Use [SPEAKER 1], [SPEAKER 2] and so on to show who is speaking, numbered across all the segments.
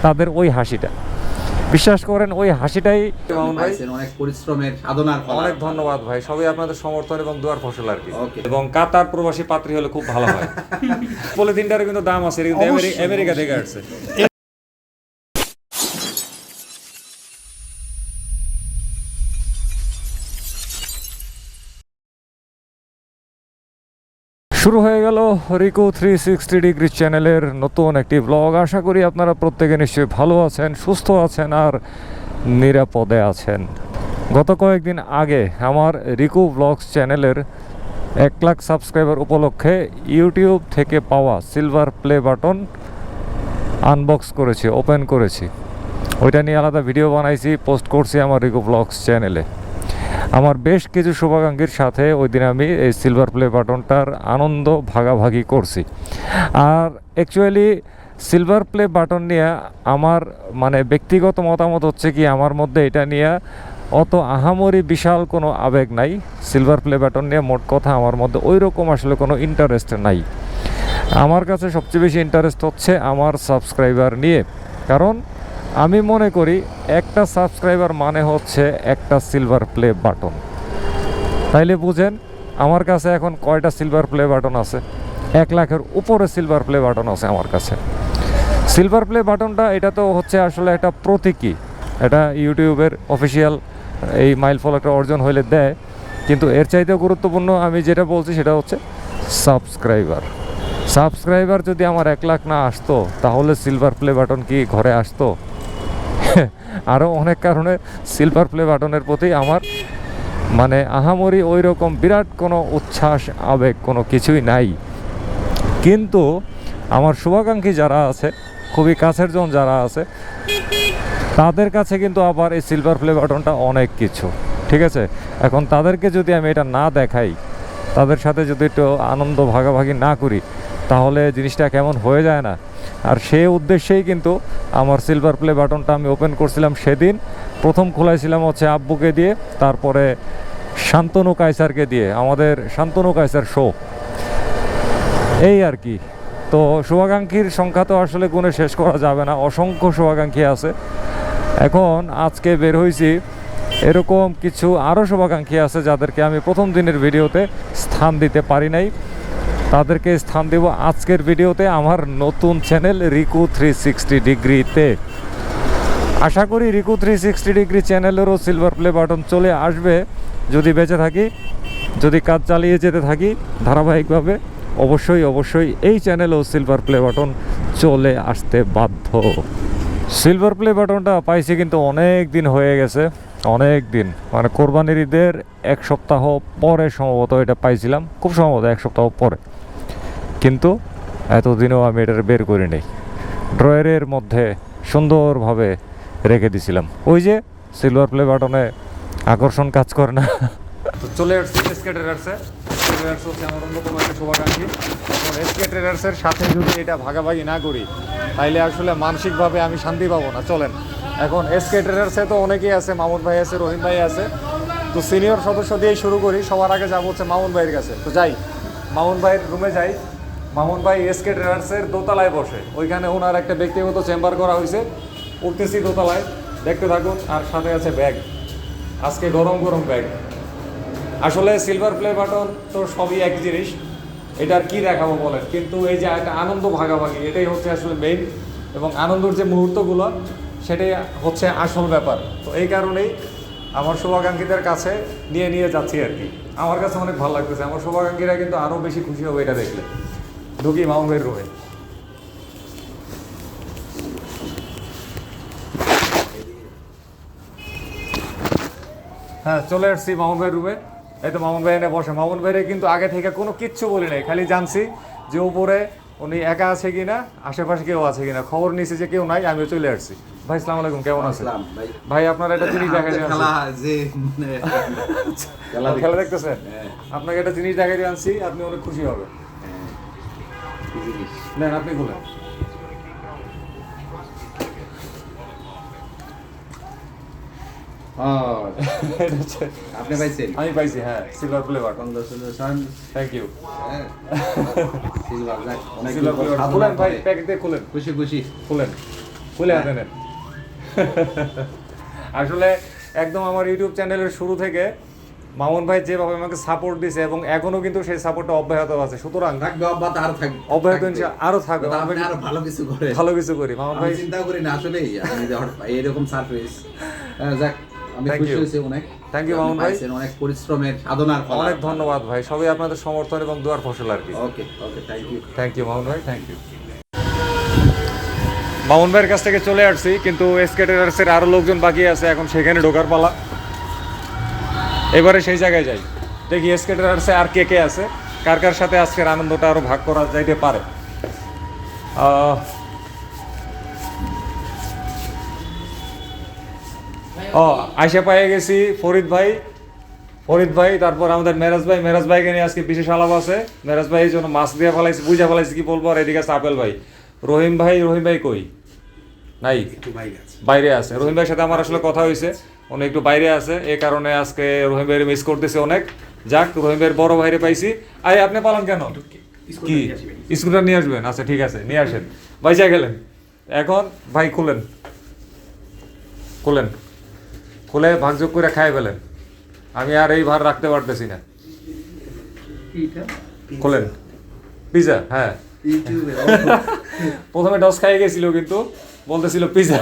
[SPEAKER 1] তাদের ওই হাসিটা, বিশ্বাস করেন ওই হাসিটাই
[SPEAKER 2] অনেক পরিশ্রমের সাধনার ফল।
[SPEAKER 1] অনেক ধন্যবাদ ভাই, সবই আপনাদের সমর্থন এবং দোয়ার ফসল আর কি। এবং কাতার প্রবাসী পাত্রী হলে খুব ভালো হয়। পলিথিনটারও কিন্তু দাম আছে, কিন্তু আমেরিকা থেকে আসছে। শুরু হয়ে গেল রিকু 360 ডিগ্রি চ্যানেলের নতুন একটি ব্লগ। আশা করি আপনারা প্রত্যেকে নিশ্চয়ই ভালো আছেন, সুস্থ আছেন আর নিরাপদে আছেন। গত কয়েকদিন আগে আমার রিকু ব্লগস চ্যানেলের 1 লাখ সাবস্ক্রাইবার উপলক্ষে ইউটিউব থেকে পাওয়া সিলভার প্লে বাটন আনবক্স করেছি, ওপেন করেছি। ওইটা নিয়ে আলাদা ভিডিও বানাইছি, পোস্ট করছি আমার রিকু ব্লগস চ্যানেলে। আমার বেশ কিছু শুভাকাঙ্ক্ষীর সাথে ওই দিন আমি এই সিলভার প্লে বাটনটার আনন্দ ভাগাভাগি করছি। আর অ্যাকচুয়ালি সিলভার প্লে বাটন নিয়ে আমার মানে ব্যক্তিগত মতামত হচ্ছে কি, আমার মধ্যে এটা নিয়ে অত আহামরি বিশাল কোনো আবেগ নাই। সিলভার প্লে বাটন নিয়ে মোট কথা আমার মধ্যে ওই রকম আসলে কোনো ইন্টারেস্ট নাই। আমার কাছে সবচেয়ে বেশি ইন্টারেস্ট হচ্ছে আমার সাবস্ক্রাইবার নিয়ে। কারণ আমি মনে করি একটা সাবস্ক্রাইবার মানে হচ্ছে একটা সিলভার প্লে বাটন। তাইলে বুঝেন আমার কাছে এখন কয়টা সিলভার প্লে বাটন আছে? 1 লাখের উপরে সিলভার প্লে বাটন আছে আমার কাছে। সিলভার প্লে বাটনটা এটা তো হচ্ছে আসলে একটা প্রতীকী, এটা ইউটিউবের অফিসিয়াল এই মাইল ফলকটা অর্জন হইলে দেয়, কিন্তু এর চাইতেও গুরুত্বপূর্ণ আমি যেটা বলছি সেটা হচ্ছে সাবস্ক্রাইবার যদি আমার 1 লাখ না আসতো তাহলে সিলভার প্লে বাটন কি ঘরে আসতো? আরও অনেক কারণে সিলভার প্লে বাটনের প্রতি আমার মানে আহামরি ওই রকম বিরাট কোনো উচ্ছ্বাস আবেগ কোনো কিছুই নাই। কিন্তু আমার শুভাকাঙ্ক্ষী যারা আছে, খুবই কাছের জন যারা আছে, তাদের কাছে কিন্তু আবার এই সিলভার প্লে বাটনটা অনেক কিছু। ঠিক আছে, এখন তাদেরকে যদি আমি এটা না দেখাই, তাদের সাথে যদি একটু আনন্দ ভাগাভাগি না করি, তাহলে জিনিসটা কেমন হয়ে যায় না? আর সেই উদ্দেশ্যেই কিন্তু আমার সিলভার প্লে বাটনটা আমি ওপেন করছিলাম সেদিন। প্রথম খোলাইছিলাম হচ্ছে আব্বুকে দিয়ে, তারপরে শান্তনু কায়সারকে দিয়ে, আমাদের শান্তনু কায়সার শো, এই আর কি। তো শুভাকাঙ্ক্ষীর সংখ্যা তো আসলে গুণে শেষ করা যাবে না, অসংখ্য শুভাকাঙ্ক্ষী আছে। এখন আজকে বের হয়েছি, এরকম কিছু আরও শুভাকাঙ্ক্ষী আছে যাদেরকে আমি প্রথম দিনের ভিডিওতে স্থান দিতে পারি নাই, তাদেরকে স্থান দেব আজকের ভিডিওতে আমার নতুন চ্যানেল রিকু 360 ডিগ্রিতে। আশা করি Riku 360 degree চ্যানেলেরও silver play button চলে আসবে যদি বেঁচে থাকি, যদি কাজ চালিয়ে যেতে থাকি ধারাবাহিকভাবে। অবশ্যই এই চ্যানেলেও সিলভার প্লে বাটন চলে আসতে বাধ্য। সিলভার প্লে বাটনটা পাইছি কিন্তু অনেক দিন হয়ে গেছে, অনেক দিন, মানে কোরবানির ঈদের 1 সপ্তাহ পরে সম্ভবত এটা পাইছিলাম, খুব সম্ভবত 1 সপ্তাহ পরে। কিন্তু এতদিনও আমি এটা বের করি নাই, ড্রয়ারের মধ্যে সুন্দরভাবে রেখে দিছিলাম। ওই যে সিলভার প্লে বাটনে আকর্ষণ কাজ করে না। তো চলে আসছি এসকে ট্রেডার্সে। ট্রেডার্স হচ্ছে আমার অন্যতম একটা শুভাকাঙ্ক্ষী। এখন এসকে ট্রেডার্সের সাথে যদি এটা ভাগাভাগি না করি তাইলে আসলে মানসিকভাবে আমি শান্তি পাবো না। চলেন, এখন এসকে ট্রেডার্সে তো অনেকেই আছে, মামুন ভাই আছে, রহিম ভাই আছে, তো সিনিয়র সদস্য দিয়েই শুরু করি। সবার আগে যাবো হচ্ছে মামুন ভাইয়ের কাছে। তো যাই, মামুন ভাইয়ের রুমে যাই। মামুন ভাই এসকে ট্রেডার্সের দোতলায় বসে, ওইখানে ওনার একটা ব্যক্তিগত চেম্বার করা হয়েছে। উঠতেছি দোতলায়, দেখতে থাকুন। আর সাথে আছে ব্যাগ, আজকে গরম গরম ব্যাগ। আসলে সিলভার প্লে বাটন তো সবই এক জিনিস, এটার কি দেখাবো বলেন, কিন্তু এই যে একটা আনন্দ ভাগাভাগি, এটাই হচ্ছে আসলে মেইন, এবং আনন্দের যে মুহূর্তগুলো সেটাই হচ্ছে আসল ব্যাপার। তো এই কারণেই আমার শুভাকাঙ্ক্ষীদের কাছে নিয়ে যাচ্ছি আর কি। আমার কাছে অনেক ভালো লাগতেছে, আমার শুভাকাঙ্ক্ষীরা কিন্তু আরও বেশি খুশি হবে এটা দেখলে। ঢুকি মামুন ভাইয়ের রুমে। হ্যাঁ, চলে আসছি মামুন ভাইয়ের রুমে। এই তো মামুন ভাই এনে বসে। মামুন ভাইরে কিন্তু আগে থেকে কোনো কিচ্ছু বলি নাই, খালি জানছি যে উপরে উনি একা আছে কিনা, আশেপাশে কেউ আছে কিনা, খবর নিয়েছি যে কেউ নাই, আমিও চলে আসছি। ভাই আসসালামু আলাইকুম, কেমন আছেন? ভাই আপনার একটা জিনিস দেখাই দিয়ে খেলা দেখতেছেন, আপনাকে একটা জিনিস দেখাই দিয়ে আনছি, আপনি অনেক খুশি হবেন। নেন, আপনি খুলেন।
[SPEAKER 2] আপনি পাইছেন?
[SPEAKER 1] আমি পাইছি, হ্যাঁ, silver play button. Thank you.
[SPEAKER 2] Silver
[SPEAKER 1] খুলেন ভাই, প্যাকেট দিয়ে খুলেন।
[SPEAKER 2] খুশি খুলেন।
[SPEAKER 1] খুলে দেন। আসলে একদম আমার ইউটিউব চ্যানেলের শুরু থেকে মামুন ভাই যেভাবে আমাকে সাপোর্ট দিছে এবং এখনো কিন্তু সেই সাপোর্টটা অব্যাহত আছে, সুতরাং
[SPEAKER 2] থাকবে, অব্যাহত আরো থাকবে,
[SPEAKER 1] অব্যাহত আরো থাকবে,
[SPEAKER 2] আপনি আরো ভালো কিছু করে,
[SPEAKER 1] ভালো কিছু করি। মামুন ভাই
[SPEAKER 2] চিন্তা করি না আসলে আপনি এরকম সারপ্রাইজ, যাক আমি খুশি হয়েছি অনেক।
[SPEAKER 1] থ্যাংক ইউ মামুন ভাই,
[SPEAKER 2] অনেক পরিশ্রমের সাধনার ফল।
[SPEAKER 1] অনেক ধন্যবাদ ভাই, সবই আপনাদের সমর্থন এবং দোয়ার ফসল আর কি।
[SPEAKER 2] ওকে ওকে,
[SPEAKER 1] থ্যাংক ইউ মামুন ভাই, থ্যাংক ইউ। মামুন ভাইয়ের কাছ থেকে চলে আসছি, কিন্তু এসকে ট্রেডার্সের আরো লোকজন বাকি আছে, এখন সেখানে ঢোকার পালা। এবারে সেই জায়গায় যাই, দেখি এসকে ট্রেডার্সে আর কে কে আছে, কার কার সাথে আজকের আনন্দটা আরো ভাগ করা যাইতে পারে। আয়সা পায়ে গেছি ফরিদ ভাই, তারপর আমাদের মেরাজ ভাইকে নিয়ে আজকে বিশেষ আলাপ আছে। মেরাজ ভাই এই জন্য মাছ দিয়ে ফেলাইছি, বুঝা ফেলাইছি কি বলবো। আর এদিকে আছে আপেল ভাই। রহিম ভাই কই? নাই, বাইরে আছে। রহিম ভাইয়ের সাথে আমার আসলে কথা হয়েছে, উনি একটু বাইরে আছে, এই কারণে আজকে রহিম ভাইয়ের মিস করতেছে অনেক। যাক, রহিম ভাইয়ের বড় ভাইরে পাইছি। আরে আপনি পালন কেন? কি স্কুটার নিয়ে আসবেন? আচ্ছা ঠিক আছে, নিয়ে আসেন। বাইচা গেলেন। এখন ভাই খুলে ভাগযোগ করে খাই ফেলেন, আমি আর এই ভার রাখতে পারতেছি না। খুলেন পিজা। হ্যাঁ, প্রথমে ডস খাই গেছিল, কিন্তু বলতেছিল পিজা।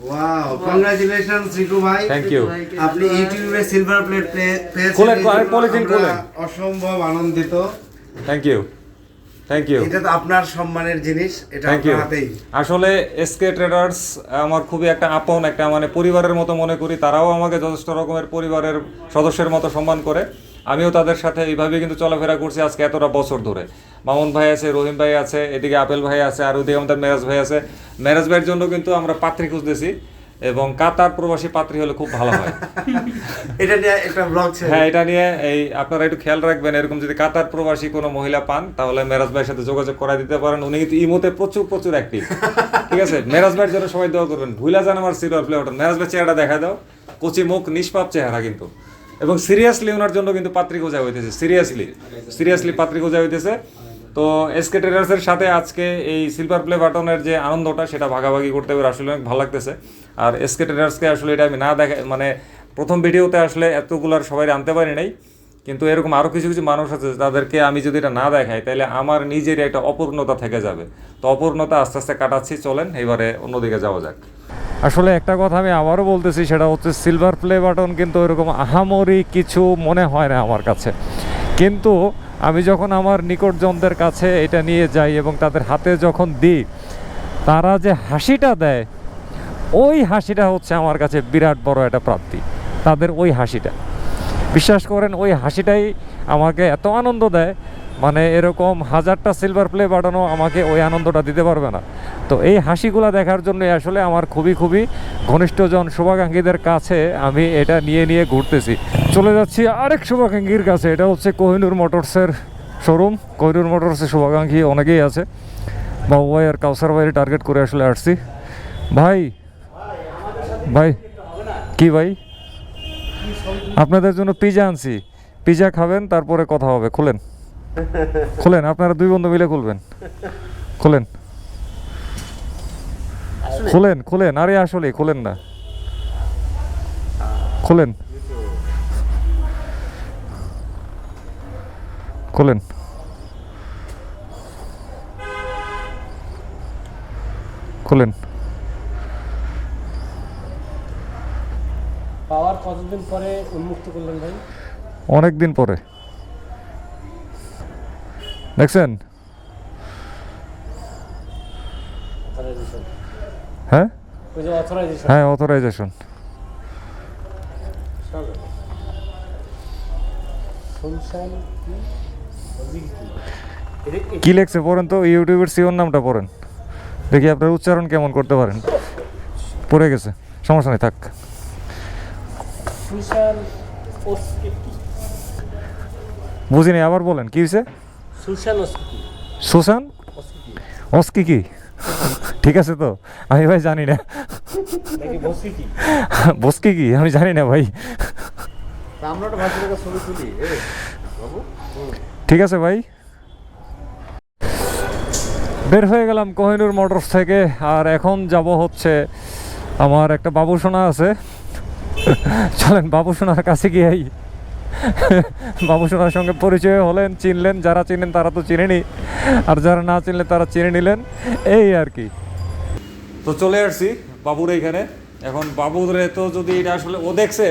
[SPEAKER 3] ওয়াও, কংগ্রাচুলেশনস রিকু ভাই,
[SPEAKER 1] থ্যাংক ইউ।
[SPEAKER 3] আপনি ইউটিউবে সিলভার প্লেট পেয়েছেন,
[SPEAKER 1] খুলেন, পলিথিন খুলেন।
[SPEAKER 3] অসম্ভব আনন্দিত।
[SPEAKER 1] Thank you.
[SPEAKER 3] এটা তো আপনার সম্মানের জিনিস, এটা আপনার হাতেই।
[SPEAKER 1] আসলে এসকে ট্রেডার্স আমার খুবই একটা আপন, একটা মানে পরিবারের মতো মনে করি। তারাও আমাকে যথেষ্ট রকমের পরিবারের সদস্যের মতো সম্মান করে, আমিও তাদের সাথে এইভাবে কিন্তু চলাফেরা করছি আজকে এতটা বছর ধরে। মামুন ভাই আছে, রহিম ভাই আছে, এদিকে আপেল ভাই আছে, আর ওদিকে আমাদের মেরাজ ভাই আছে। মেরাজ ভাইয়ের জন্য কিন্তু আমরা পাত্রী খুঁজতেছি, এবং কাতার প্রবাসী পাত্রী হলে খুব ভালো হয়।
[SPEAKER 3] এটা নিয়ে একটা ব্লগ ছিল।
[SPEAKER 1] হ্যাঁ, এটা নিয়ে এই আপনারা একটু খেয়াল রাখবেন, এরকম যদি কাতার প্রবাসী কোনো মহিলা পান তাহলে মেরাজ ভাইয়ের সাথে যোগাযোগ করা দিতে পারেন। উনি কিন্তু ইমোতে প্রচুর অ্যাক্টিভ। ঠিক আছে, মেরাজ ভাইয়ের জন্য সবাই দোয়া করবেন। ভুলা যান আমার সিলভার প্লে বাটন। মেরাজ ভাই চেহারা দেখা দাও, কচি মুখ, নিষ্পাপ চেহারা কিন্তু, এবং সিরিয়াসলি ওনার জন্য কিন্তু পাত্রী খোঁজা হইতেছে, সিরিয়াসলি পাত্রী খোঁজা হইতেছে। তো এসকে ট্রেডার্সের সাথে আজকে এই সিলভার প্লে বাটনের যে আনন্দটা, সেটা ভাগাভাগি করতে পেরে আসলে অনেক ভালো লাগতেছে। আর এসকে ট্রেডার্সকে আসলে এটা আমি না দেখা, মানে প্রথম ভিডিওতে আসলে এতগুলার সবাই আনতে পারি নাই, কিন্তু এরকম আরও কিছু মানুষ আছে তাদেরকে আমি যদি এটা না দেখাই তাহলে আমার নিজেরই একটা অপূর্ণতা থেকে যাবে। তো অপূর্ণতা আস্তে আস্তে কাটাচ্ছি, চলেন এবারে অন্যদিকে যাওয়া যাক। আসলে একটা কথা আমি আবারও বলতেছি, সেটা হচ্ছে সিলভার প্লে বাটন কিন্তু এরকম আহামরি কিছু মনে হয় না আমার কাছে, কিন্তু আমি যখন আমার নিকটজনদের কাছে এটা নিয়ে যাই এবং তাদের হাতে যখন দিই, তারা যে হাসিটা দেয়, ওই হাসিটা হচ্ছে আমার কাছে বিরাট বড় একটা প্রাপ্তি। তাদের ওই হাসিটা, বিশ্বাস করেন, ওই হাসিটাই আমাকে এত আনন্দ দেয়, মানে এরকম হাজারটা সিলভার প্লে বাটনও আমাকে ওই আনন্দটা দিতে পারবে না। তো এই হাসিগুলো দেখার জন্য আসলে আমার খুবই ঘনিষ্ঠজন শুভাকাঙ্ক্ষীদের কাছে আমি এটা নিয়ে ঘুরতেছি। চলে যাচ্ছি আরেক শুভাকাঙ্ক্ষীর কাছে, এটা হচ্ছে কোহিনুর মোটরসের শোরুম। কোহিনুর মোটরসের শুভাকাঙ্ক্ষী অনেকেই আছে। বাবু ভাই আর কাউসার ভাইয়ের টার্গেট করে আসলে আসছি। ভাই কি ভাই, আপনাদের জন্য পিজা আনছি, পিজা খাবেন, তারপরে কথা হবে। খুলেন, আপনারা দুই বন্ধু মিলে খুলেন। আরে আসলে খুলেন না, খুলেন।
[SPEAKER 4] পাওয়ার কতদিন পরে উন্মুক্ত করলেন ভাই?
[SPEAKER 1] অনেক দিন পরে। দেখছেন? হ্যাঁ, অথরাইজেশন। কি লেখছে পড়েন তো, ইউটিউবের সিওর নামটা পড়েন, দেখি আপনার উচ্চারণ কেমন করতে পারেন। পড়ে গেছে, সমস্যা নেই, থাক। বুঝিনি, আবার বলেন কি হয়েছে? সুশান অস্কি কি? ঠিক আছে, তো আমি ভাই জানি না বস্কি কি, আমি জানি না ভাই। ঠিক আছে ভাই। বের হয়ে গেলাম কোহিনুর মোটরস থেকে। আর এখন যাব হচ্ছে, আমার একটা বাবুসোনা আছে, চলেন বাবুসোনার কাছে গিয়েই বাবুসোনার সঙ্গে পরিচয় হলেন, চিনলেন, যারা চিনেন তারা তো চিনেনি, আর যারা না চিনলেন তারা চিনে নিলেন, এই আর কি। তো চলে আসছি বাবুর এইখানে। এখন বাবুরে তো যদি এটা আসলে ও দেখছে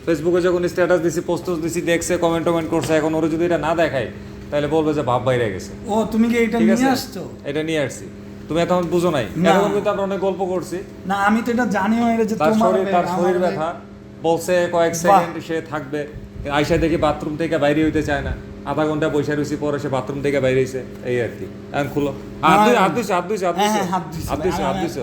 [SPEAKER 1] ফেসবুকে যখন স্ট্যাটাস দিছি, পোস্ট দিছি, দেখছে, কমেন্ট করছে, এখন ওরা যদি এটা না দেখায় তাহলে বলবে যে ভাব বাইরে গেছে।
[SPEAKER 5] ও তুমি কি এটা নিয়ে আসছো?
[SPEAKER 1] এটা নিয়ে আসছি, তুমি এখন বুঝো নাই। এরকম কিন্তু আমরা অনেক গল্প করছি।
[SPEAKER 5] না আমি তো এটা জানিও না যে
[SPEAKER 1] তার শরীর ব্যথা বলছে, কয়েক সেকেন্ড সে থাকবে, আইসা দেখি বাথরুম থেকে বাইরে হইতে চায় না, আধা ঘন্টা বসে রয়েছি, পরে সে বাথরুম থেকে বাইরে হইছে, এই আর কি। এখন খুলো,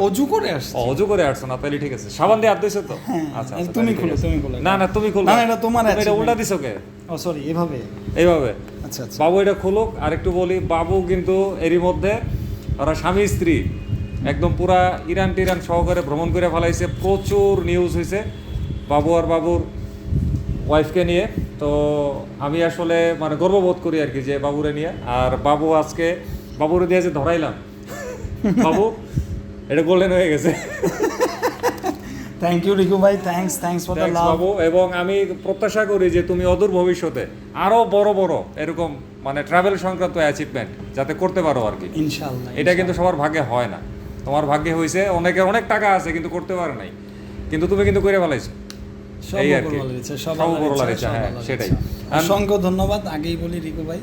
[SPEAKER 5] অজু করে আসছে।
[SPEAKER 1] অজু করে আসছো না, তাহলে ঠিক আছে। সাবান দিয়ে হাত ধুইছো তো? আচ্ছা
[SPEAKER 5] তুমি খুলো, তুমি খুলো।
[SPEAKER 1] না না তুমি খুলো,
[SPEAKER 5] না এটা তোমার আছে,
[SPEAKER 1] এটা উল্টা দিছো কে?
[SPEAKER 5] ও সরি, এইভাবে
[SPEAKER 1] এইভাবে।
[SPEAKER 5] আচ্ছা আচ্ছা,
[SPEAKER 1] বাবু এটা খুলুক। আর একটু বলি, বাবু কিন্তু এরই মধ্যে ওরা স্বামী স্ত্রী একদম পুরা ইরান টিরান সহকারে ভ্রমণ করে ফেলাইছে, প্রচুর নিউজ হয়েছে বাবু আর বাবুর ওয়াইফকে নিয়ে। তো আমি আসলে মানে গর্ববোধ করি আর কি যে বাবুরে নিয়ে। আর বাবু আজকে বাবুরে দিয়ে যে ধরাইলাম, বাবু এটা গোল্ডেন হয়ে গেছে।
[SPEAKER 5] থ্যাংক ইউ রিকু ভাই, থ্যাঙ্কস ফর দ্য লাভ
[SPEAKER 1] বাবু। এবং আমি প্রত্যাশা করি যে তুমি অদূর ভবিষ্যতে আরো বড় বড় এরকম মানে ট্রাভেল সংক্রান্ত অ্যাচিভমেন্ট যাতে করতে পারো আর কি,
[SPEAKER 5] ইনশাআল্লাহ।
[SPEAKER 1] এটা কিন্তু সবার ভাগ্যে হয় না, তোমার ভাগ্যে হয়েছে। অনেকের অনেক টাকা আছে কিন্তু করতে পারে নাই, কিন্তু তুমি কিন্তু করে ফেলাইছো, এই আর কি। সেটাই।
[SPEAKER 5] অসংখ্য ধন্যবাদ। আগেই বলি রিকু ভাই,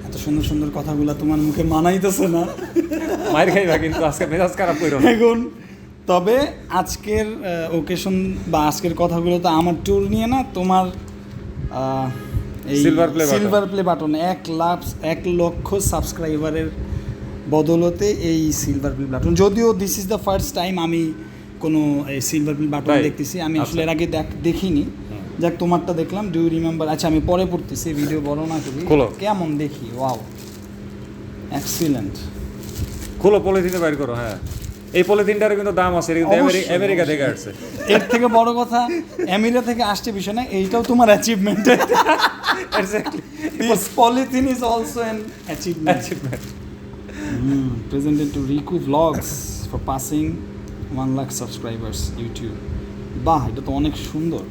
[SPEAKER 5] এত সুন্দর সুন্দর কথাগুলো তোমার মুখে মানাইতেছে না,
[SPEAKER 1] মায়ের খাইবা কিন্তু আজকে মেজাজ খারাপ করো
[SPEAKER 5] এখন। তবে আজকের ওকেশন বা আজকের কথাগুলো তো আমার ট্যুর নিয়ে না, তোমার এই সিলভার প্লে বাটন 1 লক্ষ সাবস্ক্রাইবারের বদলতে এই সিলভার প্লে বাটন, যদিও this is the first time আমি কোনো এই সিলভার প্লে বাটন দেখতেছি, আমি আসলে এর আগে দেখিনি। যাক তোমারটা দেখলাম, ডু ইউ রিমেম্বার? আচ্ছা আমি পরে পড়তেছি, ভিডিও বড় না করি, কেমন দেখি। Wow, excellent.
[SPEAKER 1] খুলো, পলিথিনে বাইর করো। হ্যাঁ, এই পলিথিনটার কিন্তু দাম আছে, কিন্তু আমেরিকা থেকে আসছে।
[SPEAKER 5] এর থেকে বড় কথা, আমেরিকা থেকে আসছে বিষয় না, এইটাও তোমার achievement.
[SPEAKER 1] Exactly,
[SPEAKER 5] this polythene is also an achievement. Presented to Riku vlogs for passing 1 lakh subscribers YouTube. বাহ, এটা তো অনেক সুন্দর।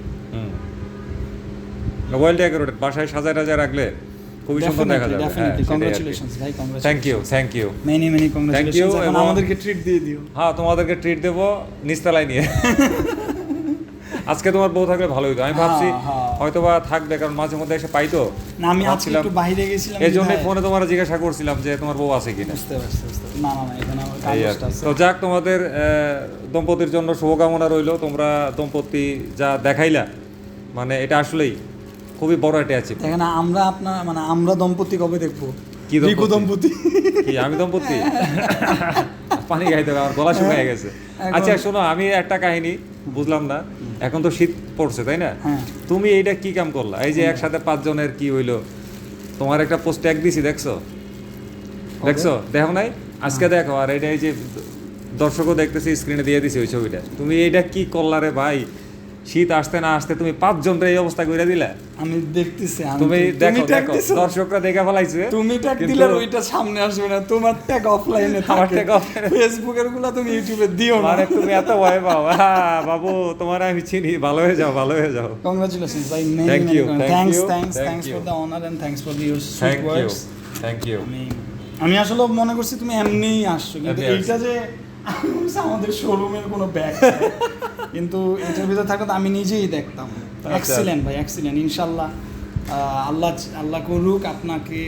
[SPEAKER 1] মোবাইল ডেকোরেটেড, বাসায় সাজায় টাজায় রাখলে খুবই সুন্দর দেখা যাবে।
[SPEAKER 5] ডেফিনেটলি, কংগ্রাচুলেশনস ভাই, congratulations.
[SPEAKER 1] Thank you
[SPEAKER 5] many congratulations. এখন আমাদেরকে ট্রিট দিয়ে দিও।
[SPEAKER 1] হ্যাঁ, তোমাদেরকে ট্রিট দেব নিচতলায় নিয়ে। আজকে তোমার বউ থাকলে ভালো হতো, আমি ভাবছি হয়তোবা থাকবে, কারণ মাঝে মধ্যে এসে পাইতো
[SPEAKER 5] না। আমি আজকে একটু বাইরে গেছিলাম,
[SPEAKER 1] এই জন্য ফোনে তোমার জিজ্ঞাসা করছিলাম যে তোমার বউ আছে কিনা।
[SPEAKER 5] বুঝতে পারছি। না এখানে আমার কাজটা আছে।
[SPEAKER 1] তো যাক, তোমাদের দম্পতির জন্য শুভকামনা রইল। তোমরা দম্পতি যা দেখাইলা, মানে এটা আসলেই খুবই বড় একটা অ্যাচিভ।
[SPEAKER 5] দেখেন আমরা দম্পতি কবে দেখবো?
[SPEAKER 1] কি
[SPEAKER 5] রিকু দম্পতি?
[SPEAKER 1] কি আমি দম্পতি? পানি খাইতে হবে, আমার গলা শুকিয়ে গেছে। আচ্ছা শোনো, আমি একটা কাহিনী বুঝলাম না, এখন তো শীত পড়ছে তাই না, তুমি এইটা কি কাম করলা? এই যে একসাথে 5 জনের কি হইলো? তোমার একটা পোস্ট ট্যাগ দিছি, দেখছো? দেখো নাই? আজকে দেখো। আর এটা এই যে দর্শকও দেখতেছি, স্ক্রিনে দিয়ে দিছি ওই ছবিটা। তুমি এইটা কি করলা রে ভাই? শীত আসতে না আসতে তুমি 5 জনের এই অবস্থা করে দিলা।
[SPEAKER 5] আমি দেখতেছি,
[SPEAKER 1] তুমি দেখো, দর্শকরা দেখে ফেলাইছে।
[SPEAKER 5] তুমি ট্যাগ দিলে ওইটা সামনে আসবে না, তোমার ট্যাগ অফলাইনে, আমার ট্যাগ অফলাইনে। ফেসবুকের গুলো তুমি ইউটিউবে দিও না।
[SPEAKER 1] মানে তুমি এত ভয় পাও? বাবু, তোমার আমি চিনি, ভালো হয়ে যাও।
[SPEAKER 5] কংগ্রাচুলেশনস ভাই,
[SPEAKER 1] thank you
[SPEAKER 5] thanks for the honour and thanks for your sweet words.
[SPEAKER 1] Thank you.
[SPEAKER 5] আমি আসলে মনে করছি তুমি এমনিই আসছো, কিন্তু এইটা যে আমাদের শোরুমের কোনো ব্যাগ, কিন্তু এটার ভিতরে থাকলে আমি নিজেই দেখতাম। এক্সিলেন্ট ভাই, এক্সিলেন্ট। ইনশাল্লাহ আল্লাহ করুক আপনাকে,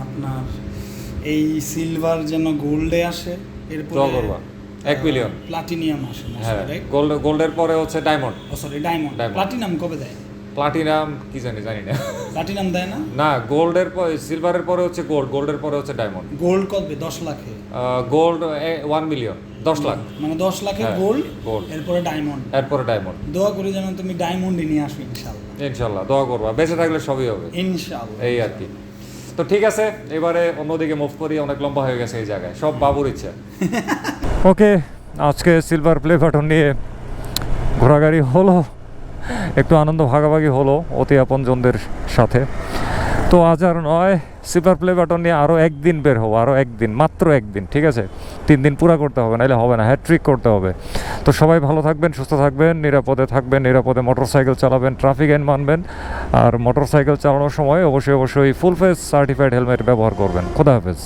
[SPEAKER 5] আপনার এই সিলভার যেন গোল্ডে আসে, এরপর
[SPEAKER 1] 1 মিলিয়ন
[SPEAKER 5] প্লাটিনিয়াম আসে।
[SPEAKER 1] গোল্ডের পরে হচ্ছে ডায়মন্ড।
[SPEAKER 5] ডায়মন্ড। প্লাটিনাম কবে দেয়?
[SPEAKER 1] প্লাটিনাম কি জানি না।
[SPEAKER 5] প্লাটিনাম দেয় না?
[SPEAKER 1] না, গোল্ডের পরে, সিলভারের পরে হচ্ছে গোল্ডের পরে হচ্ছে ডায়মন্ড।
[SPEAKER 5] গোল্ড কবে? 10 লাখে।
[SPEAKER 1] গোল্ড 1 মিলিয়ন, 10 লাখ,
[SPEAKER 5] মানে 10 লাখের গোল্ড, এরপরে ডায়মন্ড। দোয়া করি যেন তুমি ডায়মন্ডই নিয়ে আসো
[SPEAKER 1] ইনশাআল্লাহ। দোয়া করবা, বেঁচে থাকলে সবই হবে
[SPEAKER 5] ইনশাআল্লাহ,
[SPEAKER 1] এই আর কি। তো ঠিক আছে, এবারে অন্যদিকে মুভ করি, অনেক লম্বা হয়ে গেছে এই জায়গায়, সব বাবুর ইচ্ছা। ওকে, আজকে সিলভার প্লে বাটন নিয়ে ঘোরাঘুরি হলো, একটু আনন্দ ভাগাভাগি হলো অতি আপনজনদের সাথে। তো আজ আর নয়, সিলভার প্লে বাটন নিয়ে আরও একদিন বের হবো, আরও একদিন, মাত্র একদিন, ঠিক আছে? 3 দিন পুরা করতে হবে, নাহলে হবে না, হ্যাট্রিক করতে হবে। তো সবাই ভালো থাকবেন, সুস্থ থাকবেন, নিরাপদে থাকবেন, নিরাপদে মোটরসাইকেল চালাবেন, ট্রাফিক আইন মানবেন, আর মোটরসাইকেল চালানোর সময় অবশ্যই ফুল ফেস সার্টিফাইড হেলমেট ব্যবহার করবেন। খোদা হাফেজ।